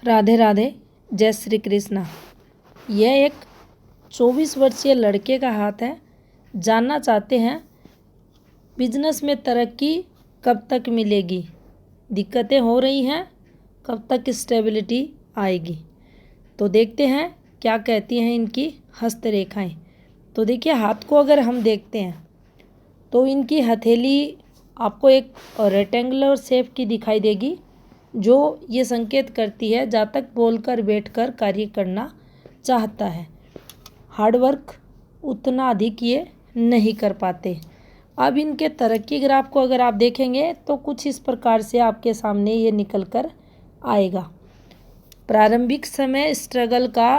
राधे राधे, जय श्री कृष्णा। यह एक 24 वर्षीय लड़के का हाथ है। जानना चाहते हैं बिजनेस में तरक्की कब तक मिलेगी, दिक्कतें हो रही हैं, कब तक स्टेबिलिटी आएगी। तो देखते हैं क्या कहती हैं इनकी हस्तरेखाएं। तो देखिए, हाथ को अगर हम देखते हैं तो इनकी हथेली आपको एक रेक्टेंगुलर शेप की दिखाई देगी, जो ये संकेत करती है जातक बोलकर बैठकर कार्य करना चाहता है। हार्डवर्क उतना अधिक ये नहीं कर पाते। अब इनके तरक्की ग्राफ को अगर आप देखेंगे तो कुछ इस प्रकार से आपके सामने ये निकल कर आएगा। प्रारंभिक समय स्ट्रगल का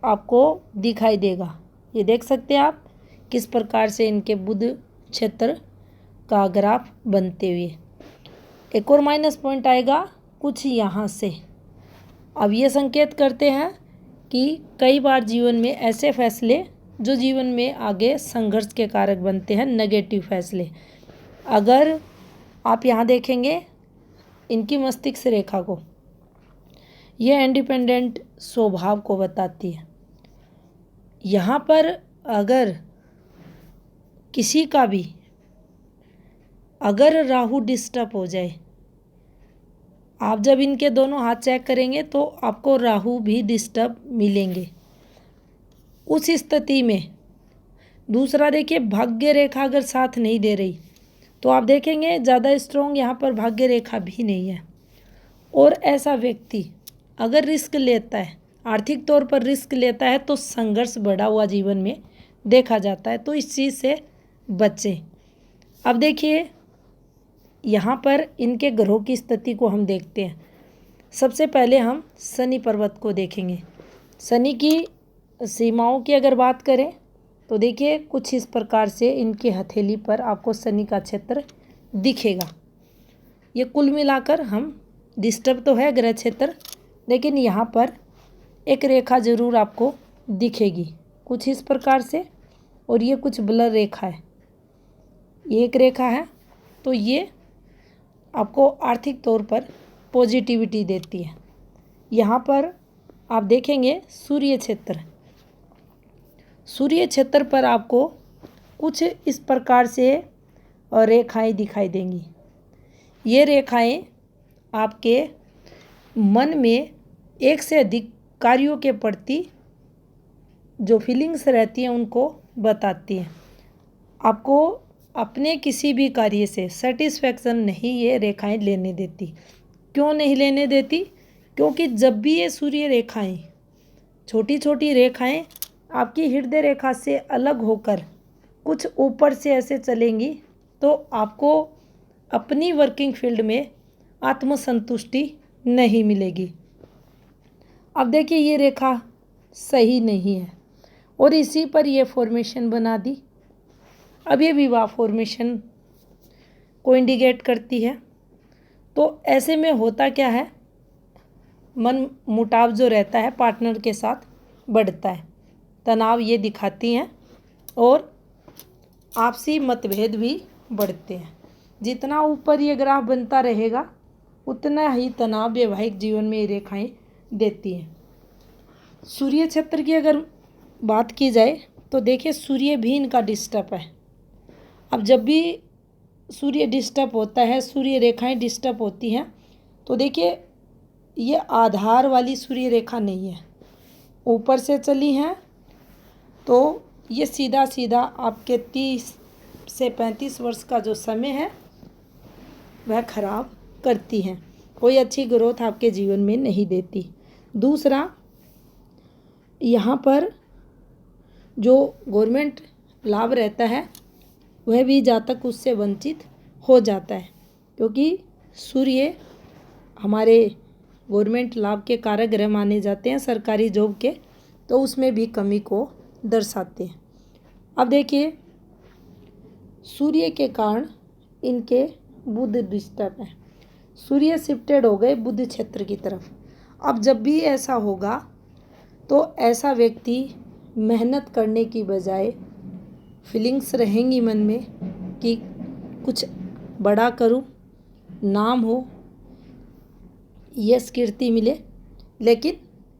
आपको दिखाई देगा। ये देख सकते हैं आप किस प्रकार से इनके बुध क्षेत्र का ग्राफ बनते हुए। एक और माइनस पॉइंट आएगा कुछ यहाँ से। अब ये संकेत करते हैं कि कई बार जीवन में ऐसे फैसले जो जीवन में आगे संघर्ष के कारक बनते हैं, नेगेटिव फैसले। अगर आप यहाँ देखेंगे इनकी मस्तिष्क रेखा को, यह इंडिपेंडेंट स्वभाव को बताती है। यहाँ पर अगर किसी का भी अगर राहु डिस्टर्ब हो जाए, आप जब इनके दोनों हाथ चेक करेंगे तो आपको राहु भी डिस्टर्ब मिलेंगे। उस स्थिति में दूसरा देखिए, भाग्य रेखा अगर साथ नहीं दे रही तो आप देखेंगे ज़्यादा स्ट्रॉन्ग यहाँ पर भाग्य रेखा भी नहीं है। और ऐसा व्यक्ति अगर रिस्क लेता है, आर्थिक तौर पर रिस्क लेता है, तो संघर्ष बढ़ा हुआ जीवन में देखा जाता है। तो इस चीज़ से बचें। अब देखिए, यहाँ पर इनके ग्रहों की स्थिति को हम देखते हैं। सबसे पहले हम शनि पर्वत को देखेंगे। शनि की सीमाओं की अगर बात करें तो देखिए कुछ इस प्रकार से इनकी हथेली पर आपको शनि का क्षेत्र दिखेगा। ये कुल मिलाकर हम डिस्टर्ब तो है ग्रह क्षेत्र, लेकिन यहाँ पर एक रेखा जरूर आपको दिखेगी कुछ इस प्रकार से, और ये कुछ ब्लर रेखा है। ये एक रेखा है, तो ये आपको आर्थिक तौर पर पॉजिटिविटी देती है। यहाँ पर आप देखेंगे सूर्य क्षेत्र, सूर्य क्षेत्र पर आपको कुछ इस प्रकार से रेखाएं दिखाई देंगी। ये रेखाएं आपके मन में एक से अधिक कार्यों के प्रति जो फीलिंग्स रहती हैं उनको बताती हैं। आपको अपने किसी भी कार्य से सेटिस्फैक्शन नहीं ये रेखाएं लेने देती। क्यों नहीं लेने देती? क्योंकि जब भी ये सूर्य रेखाएं, छोटी छोटी रेखाएं आपकी हृदय रेखा से अलग होकर कुछ ऊपर से ऐसे चलेंगी, तो आपको अपनी वर्किंग फील्ड में आत्मसंतुष्टि नहीं मिलेगी। अब देखिए, ये रेखा सही नहीं है और इसी पर ये फॉर्मेशन बना दी। अब ये विवाह फॉर्मेशन को इंडिकेट करती है। तो ऐसे में होता क्या है, मन मुटाव जो रहता है पार्टनर के साथ बढ़ता है, तनाव ये दिखाती हैं और आपसी मतभेद भी बढ़ते हैं। जितना ऊपर ये ग्राफ बनता रहेगा उतना ही तनाव वैवाहिक जीवन में ये रेखाएं देती हैं। सूर्य क्षेत्र की अगर बात की जाए तो देखिए, सूर्य भी इनका डिस्टर्ब है। अब जब भी सूर्य डिस्टर्ब होता है, सूर्य रेखाएं डिस्टर्ब होती हैं, तो देखिए ये आधार वाली सूर्य रेखा नहीं है, ऊपर से चली हैं, तो ये सीधा सीधा आपके 30 से 35 वर्ष का जो समय है वह खराब करती हैं, कोई अच्छी ग्रोथ आपके जीवन में नहीं देती। दूसरा, यहाँ पर जो गवर्नमेंट लाभ रहता है वह भी जातक उससे वंचित हो जाता है, क्योंकि सूर्य हमारे गवर्नमेंट लाभ के कारक ग्रह माने जाते हैं सरकारी जॉब के, तो उसमें भी कमी को दर्शाते हैं। अब देखिए, सूर्य के कारण इनके बुध डिस्टर्ब है। सूर्य शिफ्टेड हो गए बुध क्षेत्र की तरफ। अब जब भी ऐसा होगा तो ऐसा व्यक्ति मेहनत करने की बजाय फीलिंग्स रहेंगी मन में कि कुछ बड़ा करूं, नाम हो, यश कीर्ति मिले, लेकिन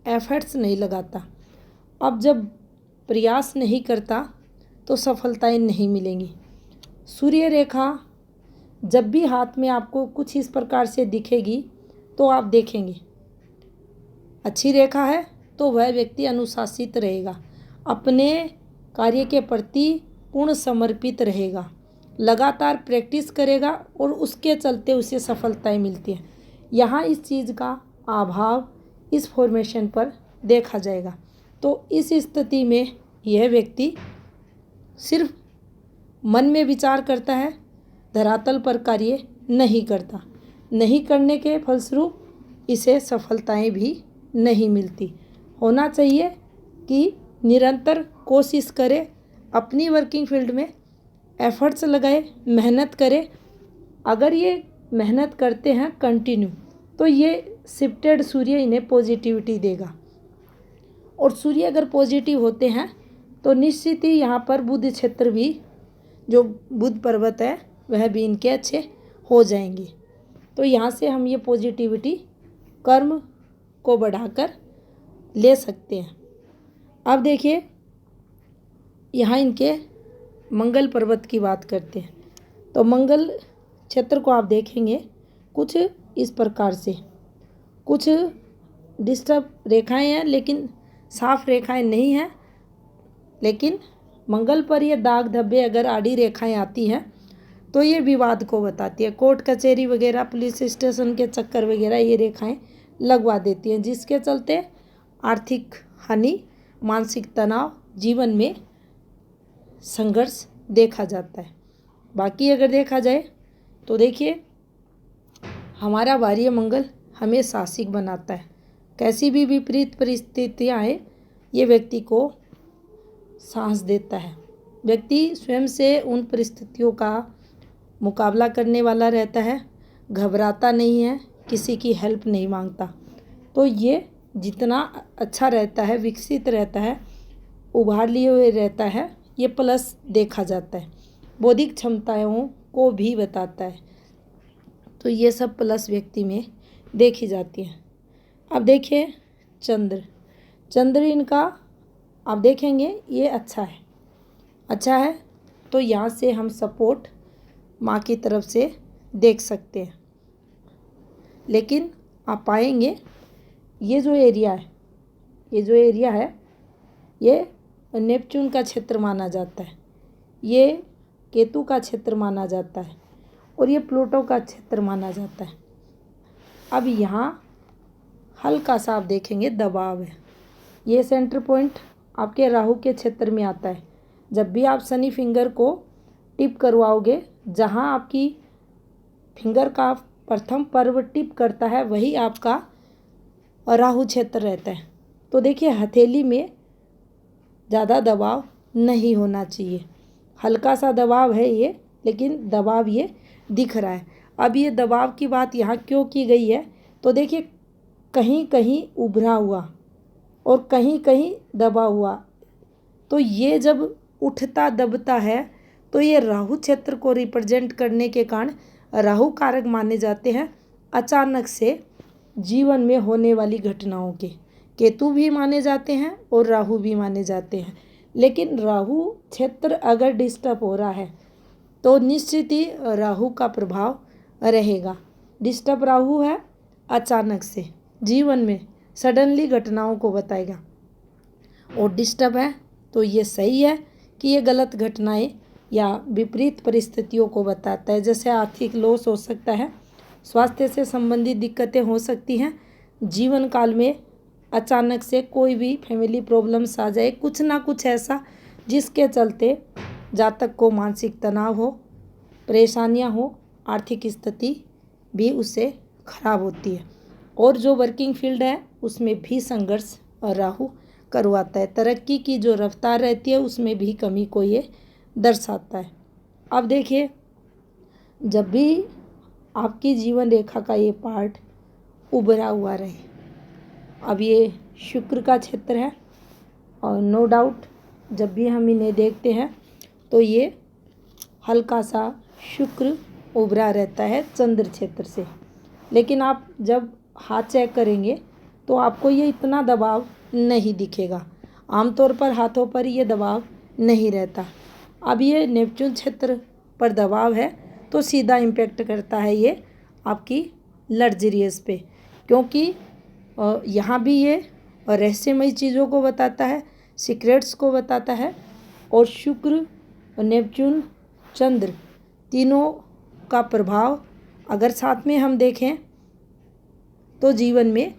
एफर्ट्स नहीं लगाता। अब जब प्रयास नहीं करता तो सफलताएं नहीं मिलेंगी। सूर्य रेखा जब भी हाथ में आपको कुछ इस प्रकार से दिखेगी तो आप देखेंगे अच्छी रेखा है तो वह व्यक्ति अनुशासित रहेगा, अपने कार्य के प्रति पूर्ण समर्पित रहेगा, लगातार प्रैक्टिस करेगा और उसके चलते उसे सफलताएं मिलती हैं। यहाँ इस चीज़ का अभाव इस फॉर्मेशन पर देखा जाएगा। तो इस स्थिति में यह व्यक्ति सिर्फ मन में विचार करता है, धरातल पर कार्य नहीं करता। नहीं करने के फलस्वरूप इसे सफलताएं भी नहीं मिलती। होना चाहिए कि निरंतर कोशिश करे, अपनी वर्किंग फील्ड में एफर्ट्स लगाए, मेहनत करे। अगर ये मेहनत करते हैं कंटिन्यू तो ये शिफ्टेड सूर्य इन्हें पॉजिटिविटी देगा। और सूर्य अगर पॉजिटिव होते हैं तो निश्चित ही यहाँ पर बुध क्षेत्र भी, जो बुध पर्वत है वह भी इनके अच्छे हो जाएंगे। तो यहाँ से हम ये पॉजिटिविटी कर्म को बढ़ाकर ले सकते हैं। अब देखिए यहाँ इनके मंगल पर्वत की बात करते हैं। तो मंगल क्षेत्र को आप देखेंगे कुछ इस प्रकार से, कुछ डिस्टर्ब रेखाएं हैं लेकिन साफ रेखाएं नहीं हैं। लेकिन मंगल पर ये दाग धब्बे अगर आड़ी रेखाएं आती हैं तो ये विवाद को बताती है। कोर्ट कचहरी वगैरह, पुलिस स्टेशन के चक्कर वगैरह ये रेखाएं लगवा देती हैं, जिसके चलते आर्थिक हानि, मानसिक तनाव, जीवन में संघर्ष देखा जाता है। बाकी अगर देखा जाए तो देखिए हमारा वार्य मंगल हमें साहसिक बनाता है। कैसी भी विपरीत परिस्थितियाँ आए ये व्यक्ति को साहस देता है। व्यक्ति स्वयं से उन परिस्थितियों का मुकाबला करने वाला रहता है, घबराता नहीं है, किसी की हेल्प नहीं मांगता। तो ये जितना अच्छा रहता है, विकसित रहता है, उभार लिए हुए रहता है, ये प्लस देखा जाता है। बौद्धिक क्षमताओं को भी बताता है। तो ये सब प्लस व्यक्ति में देखी जाती है। अब देखिए चंद्र इनका आप देखेंगे ये अच्छा है। तो यहाँ से हम सपोर्ट माँ की तरफ से देख सकते हैं। लेकिन आप पाएंगे ये जो एरिया है ये नेपच्यून का क्षेत्र माना जाता है, ये केतु का क्षेत्र माना जाता है और ये प्लूटो का क्षेत्र माना जाता है। अब यहाँ हल्का सा आप देखेंगे दबाव है। ये सेंटर पॉइंट आपके राहु के क्षेत्र में आता है। जब भी आप शनि फिंगर को टिप करवाओगे, जहाँ आपकी फिंगर का प्रथम पर्व टिप करता है वही आपका राहु क्षेत्र रहता है। तो देखिए हथेली में ज़्यादा दबाव नहीं होना चाहिए, हल्का सा दबाव है ये, लेकिन दबाव ये दिख रहा है। अब ये दबाव की बात यहाँ क्यों की गई है, तो देखिए कहीं कहीं उभरा हुआ और कहीं कहीं दबा हुआ। तो ये जब उठता दबता है तो ये राहु क्षेत्र को रिप्रेजेंट करने के कारण राहु कारक माने जाते हैं अचानक से जीवन में होने वाली घटनाओं के। केतु भी माने जाते हैं और राहु भी माने जाते हैं। लेकिन राहु क्षेत्र अगर डिस्टर्ब हो रहा है तो निश्चित ही राहु का प्रभाव रहेगा। डिस्टर्ब राहु है, अचानक से जीवन में सडनली घटनाओं को बताएगा। और डिस्टर्ब है तो ये सही है कि ये गलत घटनाएं या विपरीत परिस्थितियों को बताता है। जैसे आर्थिक लॉस हो सकता है, स्वास्थ्य से संबंधित दिक्कतें हो सकती हैं, जीवन काल में अचानक से कोई भी फैमिली प्रॉब्लम्स आ जाए, कुछ ना कुछ ऐसा जिसके चलते जातक को मानसिक तनाव हो, परेशानियां हो, आर्थिक स्थिति भी उससे खराब होती है। और जो वर्किंग फील्ड है उसमें भी संघर्ष राहु करवाता है। तरक्की की जो रफ्तार रहती है उसमें भी कमी को ये दर्शाता है। अब देखिए जब भी आपकी जीवन रेखा का ये पार्ट उभरा हुआ रहे, अब ये शुक्र का क्षेत्र है और नो डाउट जब भी हम इन्हें देखते हैं तो ये हल्का सा शुक्र उभरा रहता है चंद्र क्षेत्र से। लेकिन आप जब हाथ चेक करेंगे तो आपको ये इतना दबाव नहीं दिखेगा। आमतौर पर हाथों पर ये दबाव नहीं रहता। अब ये नेपच्यून क्षेत्र पर दबाव है तो सीधा इम्पैक्ट करता है ये आपकी लग्जरियस पे, क्योंकि यहाँ भी ये रहस्यमयी चीज़ों को बताता है, सीक्रेट्स को बताता है। और शुक्र, नेपच्यून, चंद्र तीनों का प्रभाव अगर साथ में हम देखें तो जीवन में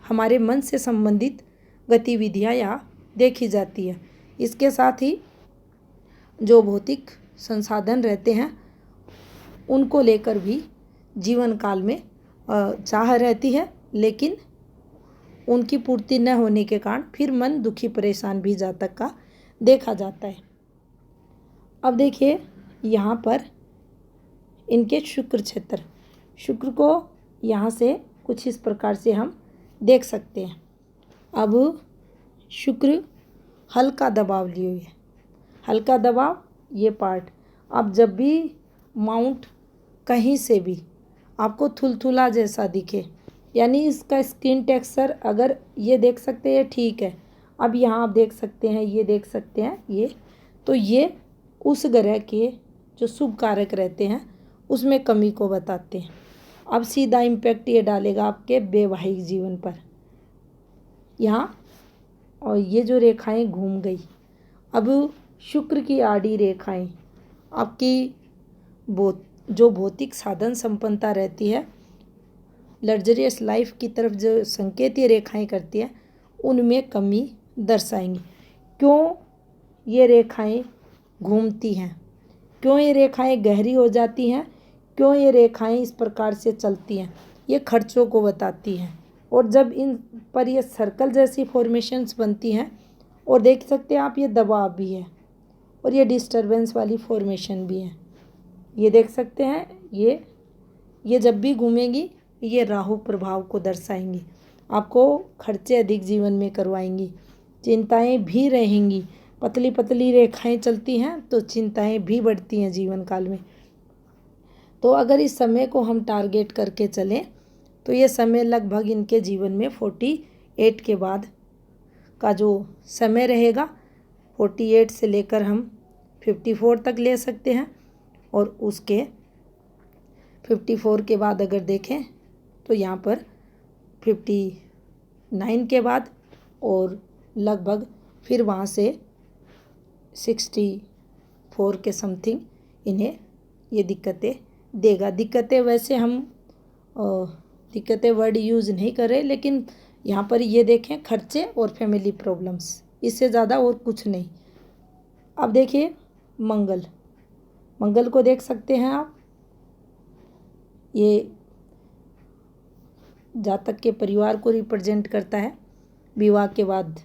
हमारे मन से संबंधित गतिविधियाँ यहाँ देखी जाती है। इसके साथ ही जो भौतिक संसाधन रहते हैं उनको लेकर भी जीवन काल में चाह रहती है, लेकिन उनकी पूर्ति न होने के कारण फिर मन दुखी परेशान भी जातक का देखा जाता है। अब देखिए यहाँ पर इनके शुक्र क्षेत्र, शुक्र को यहाँ से कुछ इस प्रकार से हम देख सकते हैं। अब शुक्र हल्का दबाव लिए हुए, हल्का दबाव ये पार्ट। अब जब भी माउंट कहीं से भी आपको थुलथुला जैसा दिखे, यानी इसका स्किन टेक्सचर अगर ये देख सकते हैं ठीक है। अब यहाँ आप देख सकते हैं, ये देख सकते हैं, ये तो ये उस ग्रह के जो शुभ कारक रहते हैं उसमें कमी को बताते हैं। अब सीधा इम्पैक्ट ये डालेगा आपके वैवाहिक जीवन पर यहाँ। और ये जो रेखाएं घूम गई, अब शुक्र की आड़ी रेखाएं आपकी जो भौतिक साधन संपन्नता रहती है, लग्जरियस लाइफ की तरफ जो संकेत ये रेखाएं करती है उनमें कमी दर्शाएंगी। क्यों ये रेखाएं घूमती हैं, क्यों ये रेखाएं गहरी हो जाती हैं, क्यों ये रेखाएं इस प्रकार से चलती हैं, ये खर्चों को बताती हैं। और जब इन पर ये सर्कल जैसी फॉर्मेशंस बनती हैं, और देख सकते हैं आप ये दबाव भी है और ये डिस्टरबेंस वाली फॉर्मेशन भी है, ये देख सकते हैं। ये जब भी घूमेंगी ये राहु प्रभाव को दर्शाएंगी, आपको खर्चे अधिक जीवन में करवाएंगी, चिंताएं भी रहेंगी। पतली पतली रेखाएं चलती हैं तो चिंताएं भी बढ़ती हैं जीवन काल में। तो अगर इस समय को हम टारगेट करके चलें तो ये समय लगभग इनके जीवन में 48 के बाद का जो समय रहेगा, 48 से लेकर हम 54 तक ले सकते हैं। और उसके 54 के बाद अगर देखें तो यहाँ पर 59 के बाद और लगभग फिर वहाँ से 64 के समथिंग इन्हें ये दिक्कतें देगा। दिक्कतें वैसे हम दिक्कतें वर्ड यूज़ नहीं कर रहे, लेकिन यहाँ पर ये देखें खर्चे और फैमिली प्रॉब्लम्स, इससे ज़्यादा और कुछ नहीं। अब देखिए मंगल को देख सकते हैं आप, ये जातक के परिवार को रिप्रेजेंट करता है। विवाह के बाद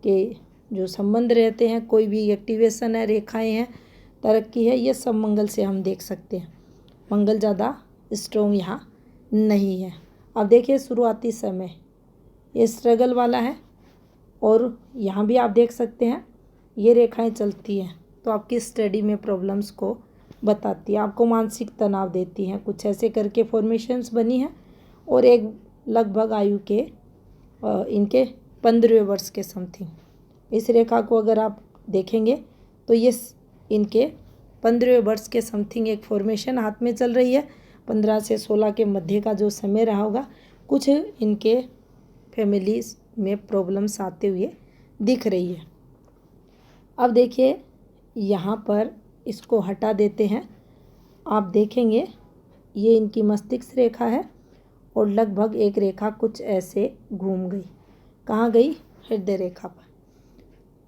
के जो संबंध रहते हैं, कोई भी एक्टिवेशन है, रेखाएं हैं, तरक्की है, ये सब मंगल से हम देख सकते हैं। मंगल ज़्यादा स्ट्रॉन्ग यहाँ नहीं है। अब देखिए शुरुआती समय ये स्ट्रगल वाला है, और यहाँ भी आप देख सकते हैं ये रेखाएं चलती हैं तो आपकी स्टडी में प्रॉब्लम्स को बताती है, आपको मानसिक तनाव देती हैं, कुछ ऐसे करके फॉर्मेशंस बनी हैं। और एक लगभग आयु के इनके 15वें वर्ष के समथिंग इस रेखा को अगर आप देखेंगे तो ये इनके 15वें वर्ष के समथिंग एक फॉर्मेशन हाथ में चल रही है। 15 से 16 के मध्य का जो समय रहा होगा, कुछ इनके फैमिलीज में प्रॉब्लम्स आते हुए दिख रही है। अब देखिए यहाँ पर इसको हटा देते हैं, आप देखेंगे ये इनकी मस्तिष्क रेखा है और लगभग एक रेखा कुछ ऐसे घूम गई, कहाँ गई, हृदय रेखा पर।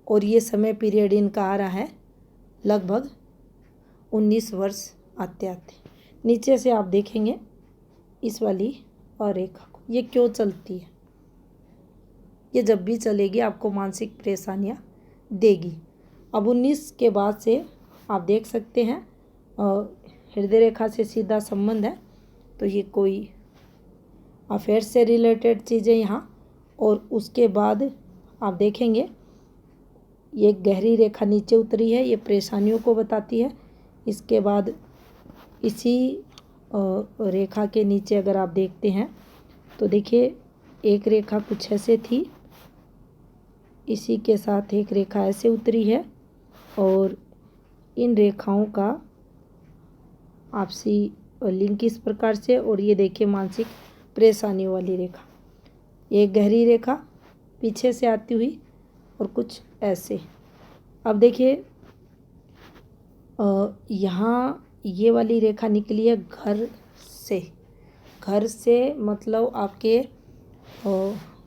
और ये समय पीरियड इनका आ रहा है लगभग 19 वर्ष आते आते। नीचे से आप देखेंगे इस वाली और रेखा को, ये क्यों चलती है, ये जब भी चलेगी आपको मानसिक परेशानियाँ देगी। अब 19 के बाद से आप देख सकते हैं हृदय रेखा से सीधा संबंध है, तो ये कोई अफेयर से रिलेटेड चीज़ें यहाँ। और उसके बाद आप देखेंगे ये गहरी रेखा नीचे उतरी है, ये परेशानियों को बताती है। इसके बाद इसी रेखा के नीचे अगर आप देखते हैं तो देखिए एक रेखा कुछ ऐसे थी, इसी के साथ एक रेखा ऐसे उतरी है और इन रेखाओं का आपसी लिंक इस प्रकार से। और ये देखिए मानसिक परेशानियों वाली रेखा, एक गहरी रेखा पीछे से आती हुई और कुछ ऐसे। अब देखिए यहाँ ये वाली रेखा निकली है घर से मतलब आपके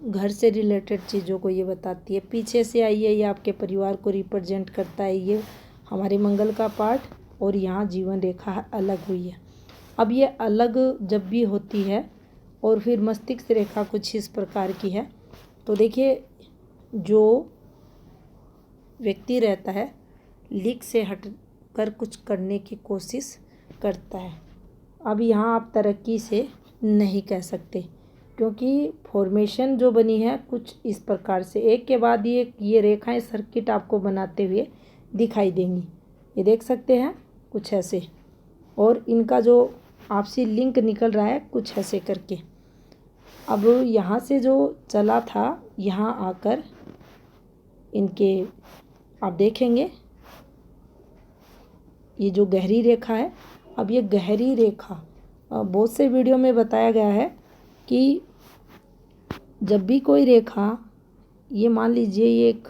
घर से रिलेटेड चीज़ों को ये बताती है। पीछे से आई है, ये आपके परिवार को रिप्रेजेंट करता है, ये हमारे मंगल का पार्ट। और यहाँ जीवन रेखा अलग हुई है। अब ये अलग जब भी होती है और फिर मस्तिष्क रेखा कुछ इस प्रकार की है, तो देखिए जो व्यक्ति रहता है लीक से हट कर कुछ करने की कोशिश करता है। अब यहाँ आप तरक्की से नहीं कह सकते, क्योंकि फॉर्मेशन जो बनी है कुछ इस प्रकार से, एक के बाद ये रेखाएं सर्किट आपको बनाते हुए दिखाई देंगी। ये देख सकते हैं कुछ ऐसे, और इनका जो आपसी लिंक निकल रहा है कुछ ऐसे करके। अब यहाँ से जो चला था यहाँ आकर इनके आप देखेंगे ये जो गहरी रेखा है। अब ये गहरी रेखा बहुत से वीडियो में बताया गया है कि जब भी कोई रेखा, ये मान लीजिए ये एक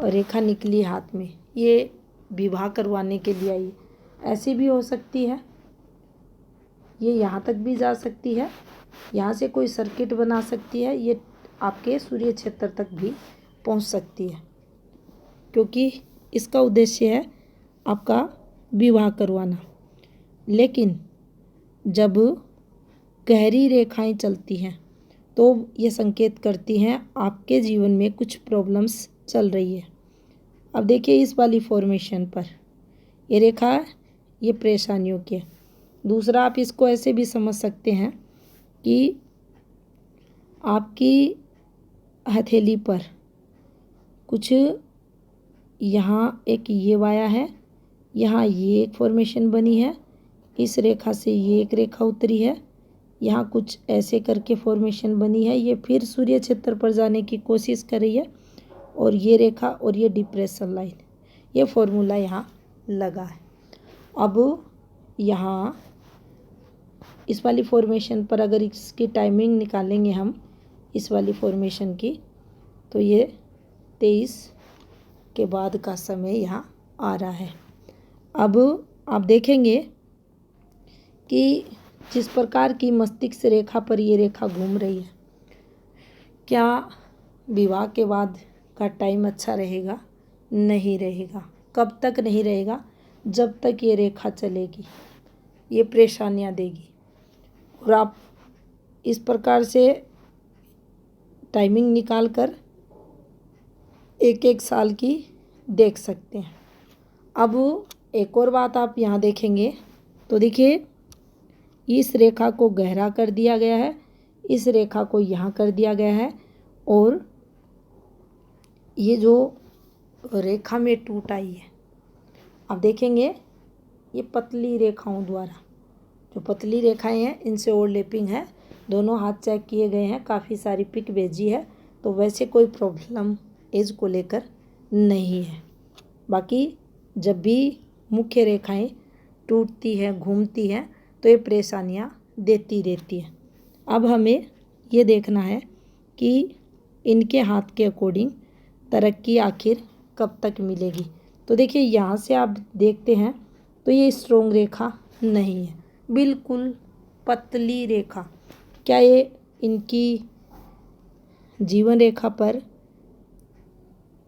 रेखा निकली हाथ में, ये विवाह करवाने के लिए आई, ऐसी भी हो सकती है, ये यहाँ तक भी जा सकती है, यहाँ से कोई सर्किट बना सकती है, ये आपके सूर्य क्षेत्र तक भी पहुँच सकती है, क्योंकि इसका उद्देश्य है आपका विवाह करवाना। लेकिन जब गहरी रेखाएं चलती हैं तो ये संकेत करती हैं आपके जीवन में कुछ प्रॉब्लम्स चल रही है। अब देखिए इस वाली फॉर्मेशन पर ये रेखा है, ये परेशानियों की है। दूसरा आप इसको ऐसे भी समझ सकते हैं कि आपकी हथेली पर कुछ यहाँ एक ये वाया है, यहाँ ये एक फॉर्मेशन बनी है, इस रेखा से ये एक रेखा उतरी है, यहाँ कुछ ऐसे करके फॉर्मेशन बनी है, ये फिर सूर्य क्षेत्र पर जाने की कोशिश कर रही है, और ये रेखा और ये डिप्रेशन लाइन, ये फॉर्मूला यहाँ लगा है। अब यहाँ इस वाली फॉर्मेशन पर अगर इसकी टाइमिंग निकालेंगे हम इस वाली फॉर्मेशन की, तो ये 23 के बाद का समय यहाँ आ रहा है। अब आप देखेंगे कि जिस प्रकार की मस्तिष्क रेखा पर ये रेखा घूम रही है, क्या विवाह के बाद का टाइम अच्छा रहेगा? नहीं रहेगा। कब तक नहीं रहेगा? जब तक ये रेखा चलेगी, ये परेशानियाँ देगी। और आप इस प्रकार से टाइमिंग निकाल कर एक एक साल की देख सकते हैं। अब एक और बात आप यहाँ देखेंगे तो देखिए इस रेखा को गहरा कर दिया गया है, इस रेखा को यहाँ कर दिया गया है, और ये जो रेखा में टूट आई है आप देखेंगे ये पतली रेखाओं द्वारा, जो पतली रेखाएं हैं इनसे ओवरलैपिंग है। दोनों हाथ चेक किए गए हैं, काफ़ी सारी पिक भेजी है, तो वैसे कोई प्रॉब्लम एज को लेकर नहीं है। बाकी जब भी मुख्य रेखाएं टूटती हैं, घूमती हैं, तो ये परेशानियाँ देती रहती हैं। अब हमें ये देखना है कि इनके हाथ के अकॉर्डिंग तरक्की आखिर कब तक मिलेगी। तो देखिए यहाँ से आप देखते हैं तो ये स्ट्रॉन्ग रेखा नहीं है, बिल्कुल पतली रेखा। क्या ये इनकी जीवन रेखा पर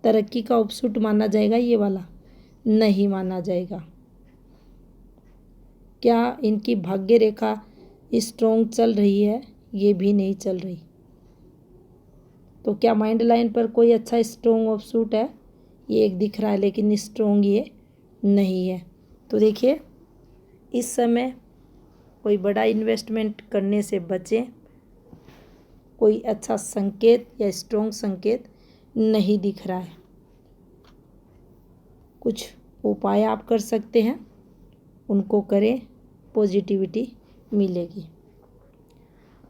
तरक्की का उपसुट माना जाएगा? ये वाला नहीं माना जाएगा। क्या इनकी भाग्य रेखा स्ट्रॉन्ग चल रही है? ये भी नहीं चल रही। तो क्या माइंड लाइन पर कोई अच्छा स्ट्रॉन्ग ऑफशूट है? ये एक दिख रहा है, लेकिन स्ट्रॉन्ग ये नहीं है। तो देखिए इस समय कोई बड़ा इन्वेस्टमेंट करने से बचें। कोई अच्छा संकेत या स्ट्रॉन्ग संकेत नहीं दिख रहा है। कुछ उपाय आप कर सकते हैं, उनको करें, पॉजिटिविटी मिलेगी।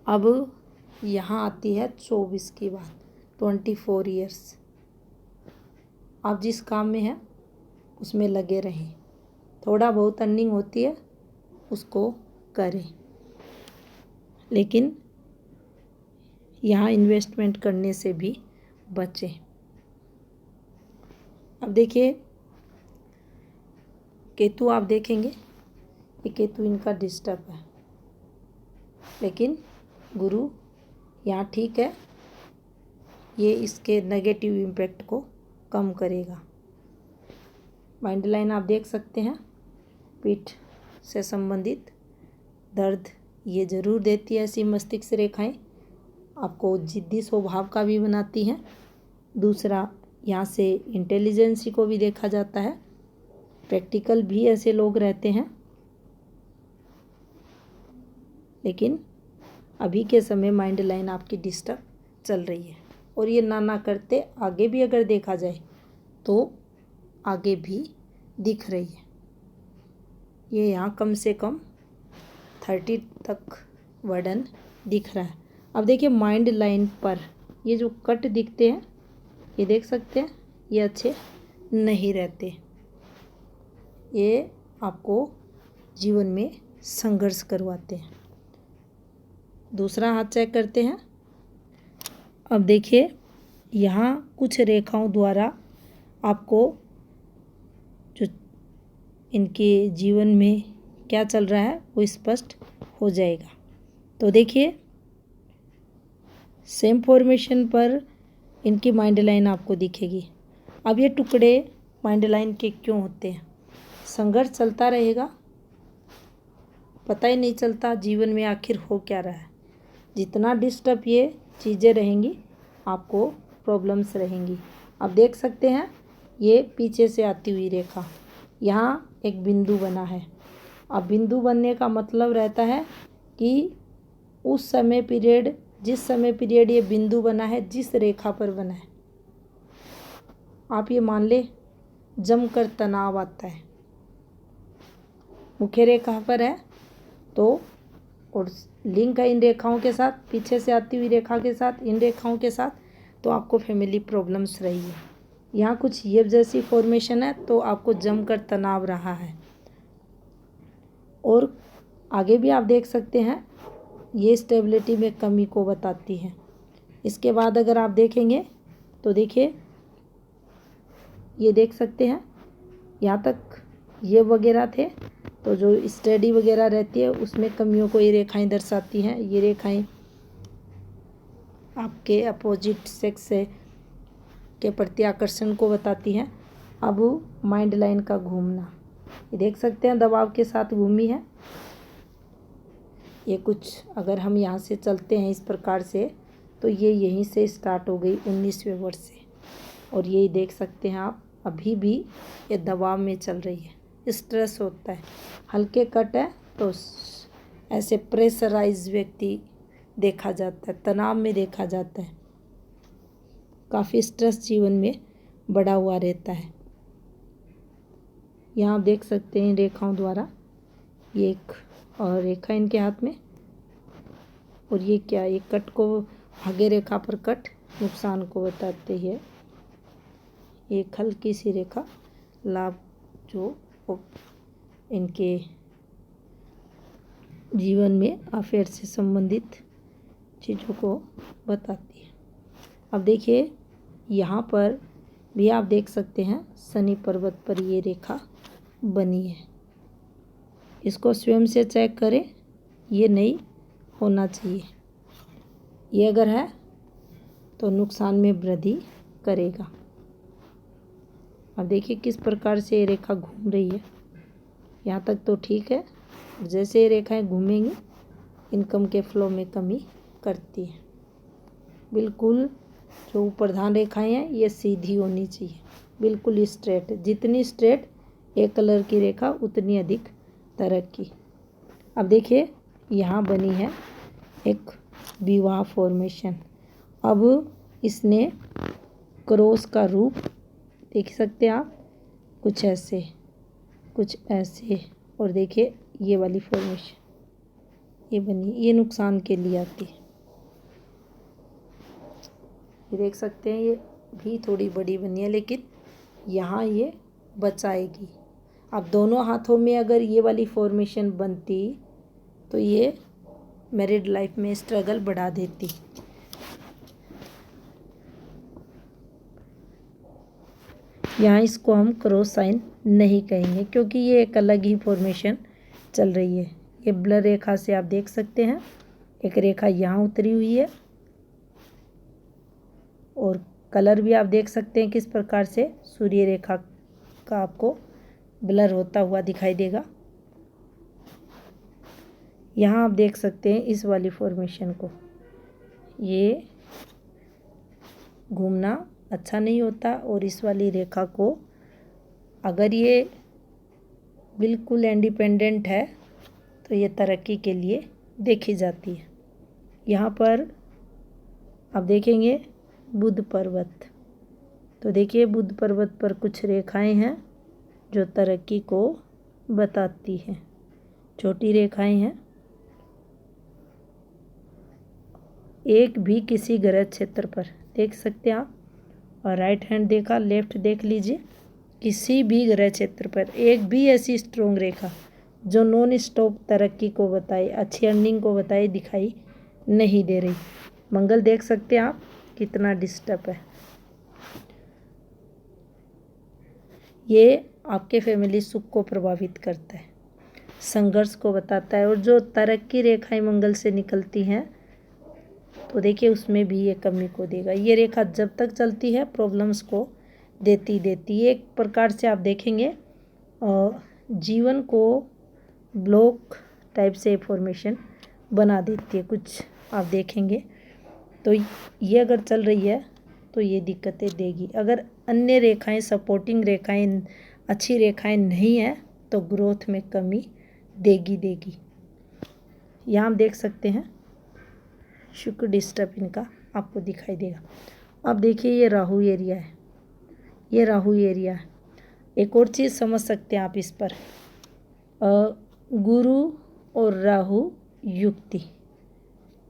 अब यहाँ आती है 24 की बात, 24 ईयर्स। आप जिस काम में हैं उसमें लगे रहें, थोड़ा बहुत अर्निंग होती है उसको करें, लेकिन यहाँ इन्वेस्टमेंट करने से भी बचें। अब देखिए केतु, आप देखेंगे ये केतु इनका डिस्टर्ब है, लेकिन गुरु यहाँ ठीक है, ये इसके नेगेटिव इम्पैक्ट को कम करेगा। माइंड लाइन आप देख सकते हैं, पीठ से संबंधित दर्द ये ज़रूर देती है ऐसी मस्तिष्क रेखाएं, आपको जिद्दी स्वभाव का भी बनाती हैं। दूसरा, यहाँ से इंटेलिजेंसी को भी देखा जाता है, प्रैक्टिकल भी ऐसे लोग रहते हैं, लेकिन अभी के समय माइंड लाइन आपकी डिस्टर्ब चल रही है। और ये ना करते आगे भी अगर देखा जाए तो आगे भी दिख रही है। ये यहाँ कम से कम 30 तक वर्डन दिख रहा है। अब देखिए माइंड लाइन पर ये जो कट दिखते हैं, ये देख सकते हैं, ये अच्छे नहीं रहते, ये आपको जीवन में संघर्ष करवाते हैं। दूसरा हाथ चेक करते हैं। अब देखिए यहाँ कुछ रेखाओं द्वारा आपको जो इनके जीवन में क्या चल रहा है वो स्पष्ट हो जाएगा। तो देखिए सेम फॉर्मेशन पर इनकी माइंड लाइन आपको दिखेगी। अब ये टुकड़े माइंड लाइन के क्यों होते हैं? संघर्ष चलता रहेगा, पता ही नहीं चलता जीवन में आखिर हो क्या रहा है। जितना डिस्टर्ब ये चीज़ें रहेंगी आपको प्रॉब्लम्स रहेंगी। आप देख सकते हैं ये पीछे से आती हुई रेखा, यहाँ एक बिंदु बना है। अब बिंदु बनने का मतलब रहता है कि उस समय पीरियड, जिस समय पीरियड ये बिंदु बना है, जिस रेखा पर बना है, आप ये मान ले जमकर तनाव आता है। मुख्य रेखा पर है तो, और लिंक है इन रेखाओं के साथ, पीछे से आती हुई रेखा के साथ, इन रेखाओं के साथ, तो आपको फैमिली प्रॉब्लम्स रही है। यहाँ कुछ ये जैसी फॉर्मेशन है तो आपको जमकर तनाव रहा है। और आगे भी आप देख सकते हैं ये स्टेबिलिटी में कमी को बताती है। इसके बाद अगर आप देखेंगे तो देखिए ये देख सकते हैं यहाँ तक ये वगैरह थे, तो जो स्टडी वगैरह रहती है उसमें कमियों को ये रेखाएं दर्शाती हैं। ये रेखाएं आपके अपोजिट सेक्स से के प्रति आकर्षण को बताती हैं। अब माइंड लाइन का घूमना, ये देख सकते हैं दबाव के साथ घूमी है। ये कुछ अगर हम यहाँ से चलते हैं इस प्रकार से तो ये यहीं से स्टार्ट हो गई 19वें वर्ष से, और ये देख सकते हैं आप अभी भी ये दबाव में चल रही है, स्ट्रेस होता है। हल्के कट है तो ऐसे प्रेशराइज व्यक्ति देखा जाता है, तनाव में देखा जाता है, काफ़ी स्ट्रेस जीवन में बढ़ा हुआ रहता है। यहाँ आप देख सकते हैं रेखाओं द्वारा, ये एक और रेखा इनके हाथ में, और ये क्या, ये कट को आगे रेखा पर कट नुकसान को बताते हैं। एक हल्की सी रेखा लाभ जो इनके जीवन में अफेयर से संबंधित चीज़ों को बताती है। अब देखिए यहाँ पर भी आप देख सकते हैं शनि पर्वत पर ये रेखा बनी है। इसको स्वयं से चेक करें, ये नहीं होना चाहिए। ये अगर है तो नुकसान में वृद्धि करेगा। अब देखिए किस प्रकार से ये रेखा घूम रही है, यहाँ तक तो ठीक है। जैसे ये रेखाएं घूमेंगी इनकम के फ्लो में कमी करती है। बिल्कुल जो प्रधान रेखाएं हैं ये सीधी होनी चाहिए, बिल्कुल स्ट्रेट। जितनी स्ट्रेट एक कलर की रेखा उतनी अधिक तरक्की। अब देखिए यहाँ बनी है एक विवाह फॉर्मेशन। अब इसने क्रॉस का रूप देख सकते हैं आप, कुछ ऐसे कुछ ऐसे, और देखिए ये वाली फॉर्मेशन ये बनी, ये नुकसान के लिए आती है। ये देख सकते हैं, ये भी थोड़ी बड़ी बनी है, लेकिन यहाँ ये बचाएगी। अब दोनों हाथों में अगर ये वाली फॉर्मेशन बनती तो ये मैरिड लाइफ में स्ट्रगल बढ़ा देती। यहाँ इसको हम क्रॉस साइन नहीं कहेंगे क्योंकि ये एक अलग ही फॉर्मेशन चल रही है। ये ब्लर रेखा से आप देख सकते हैं, एक रेखा यहाँ उतरी हुई है और कलर भी आप देख सकते हैं किस प्रकार से सूर्य रेखा का आपको ब्लर होता हुआ दिखाई देगा। यहाँ आप देख सकते हैं इस वाली फॉर्मेशन को, ये घूमना अच्छा नहीं होता और इस वाली रेखा को अगर ये बिल्कुल इंडिपेंडेंट है तो ये तरक्की के लिए देखी जाती है। यहाँ पर आप देखेंगे बुध पर्वत, तो देखिए बुध पर्वत पर कुछ रेखाएं हैं जो तरक्की को बताती हैं, छोटी रेखाएं हैं। एक भी किसी ग्रह क्षेत्र पर देख सकते हैं आप, और राइट हैंड देखा, लेफ्ट देख लीजिए, किसी भी ग्रह क्षेत्र पर एक भी ऐसी स्ट्रोंग रेखा जो नॉन स्टॉप तरक्की को बताए, अच्छी अर्निंग को बताए, दिखाई नहीं दे रही। मंगल देख सकते हैं आप कितना डिस्टर्ब है। ये आपके फैमिली सुख को प्रभावित करता है, संघर्ष को बताता है, और जो तरक्की रेखाएं मंगल से निकलती हैं तो देखिए उसमें भी ये कमी को देगा। ये रेखा जब तक चलती है प्रॉब्लम्स को देती है। एक प्रकार से आप देखेंगे जीवन को ब्लॉक टाइप से फॉर्मेशन बना देती है, कुछ आप देखेंगे। तो ये अगर चल रही है तो ये दिक्कतें देगी। अगर अन्य रेखाएं, सपोर्टिंग रेखाएं, अच्छी रेखाएं नहीं है तो ग्रोथ में कमी देगी। यहाँ आप देख सकते हैं शुक्र डिस्टर्ब इनका आपको दिखाई देगा। अब देखिए ये राहु एरिया है, ये राहु एरिया है। एक और चीज़ समझ सकते हैं आप इस पर, गुरु और राहु युक्ति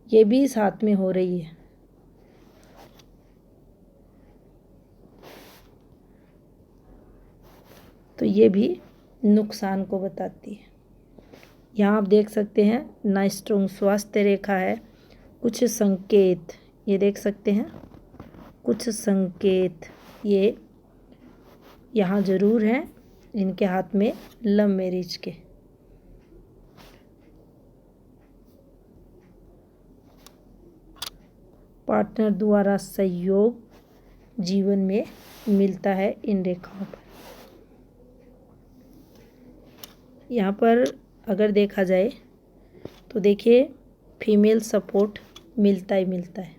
ये भी साथ में हो रही है। तो ये भी नुकसान को बताती है। यहाँ आप देख सकते हैं ना स्ट्रॉन्ग स्वास्थ्य रेखा है, कुछ संकेत ये देख सकते हैं, कुछ संकेत ये यहाँ जरूर हैं इनके हाथ में लव मैरिज के। पार्टनर द्वारा सहयोग जीवन में मिलता है इन रेखाओं पर। यहाँ पर अगर देखा जाए तो देखिए फीमेल सपोर्ट मिलता है।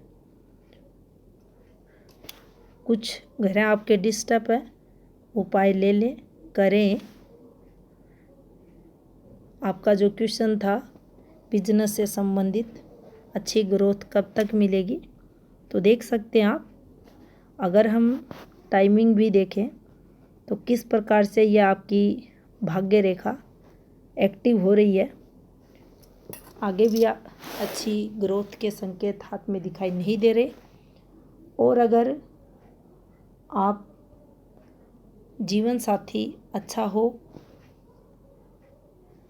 कुछ ग्रह आपके डिस्टर्ब है, उपाय ले लें, करें। आपका जो क्वेश्चन था बिजनेस से संबंधित, अच्छी ग्रोथ कब तक मिलेगी, तो देख सकते हैं आप। अगर हम टाइमिंग भी देखें तो किस प्रकार से यह आपकी भाग्य रेखा एक्टिव हो रही है, आगे भी अच्छी ग्रोथ के संकेत हाथ में दिखाई नहीं दे रहे। और अगर आप जीवन साथी अच्छा हो,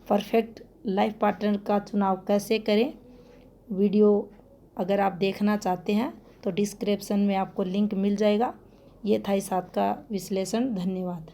परफेक्ट लाइफ पार्टनर का चुनाव कैसे करें, वीडियो अगर आप देखना चाहते हैं तो डिस्क्रिप्शन में आपको लिंक मिल जाएगा। ये था इस हाथ का विश्लेषण। धन्यवाद।